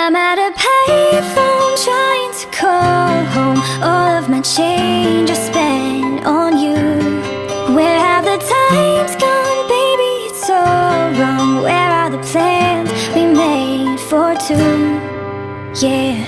I'm at a payphone trying to call home. All of my change I spent on you. Where have the times gone, baby? It's all wrong. Where are the plans we made for two? Yeah,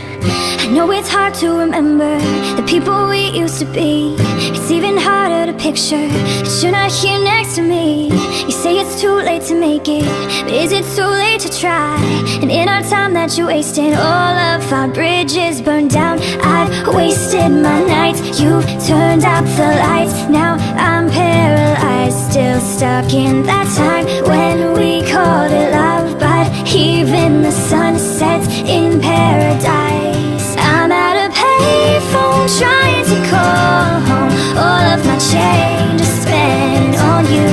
I know it's hard to remember the people we used to be. It's even harder to picture that you're not here next to me. You say it's too late to make it, but is it too late to try? And in our time that you wasted, all of our bridges burned down. I've wasted my nights, you've turned out the lights. Now I'm paralyzed, still stuck in that time when we called it love. But even the sun sets in paradise. I'm at a payphone trying to call home. All of my change is spent on you.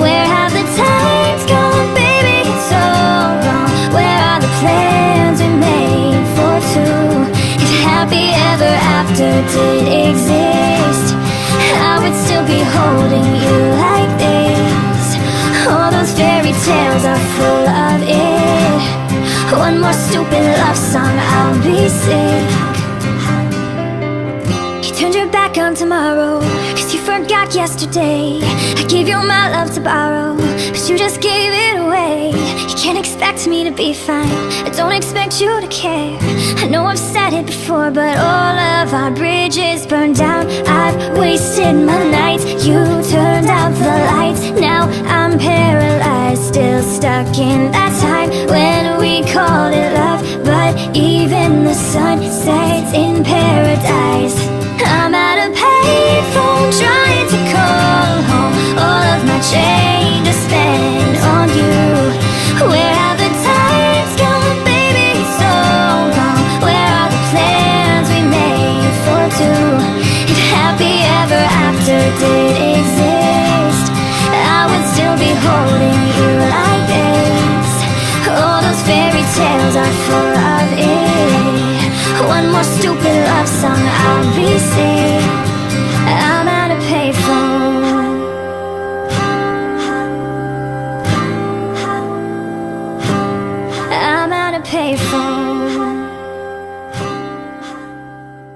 Where have the times gone, baby? It's all wrong. Where are the plans we made for two? If happy ever after did exist, I would still be holding you like this. All those fairy tales are full of it. One more stupid love song, I'll be sick. You turned your back on tomorrow, cause you forgot yesterday. I gave you my love to borrow, but you just gave it away. You can't expect me to be fine, I don't expect you to care. I know I've said it before, but all of our bridges burned down. I've wasted my nights, you turned out the lights. Now I'm paralyzed, still stuck in that time when we called it love. But even the sun sets in paradise. I'm at a payphone trying to call home. All of my change is spent on you. Where have the times gone, baby? It's so wrong. Where are the plans we made for two? If happy ever after did exist, I would still be holding you like this. All those fairy tales are full of it. One more stupid love song, I'll be sick.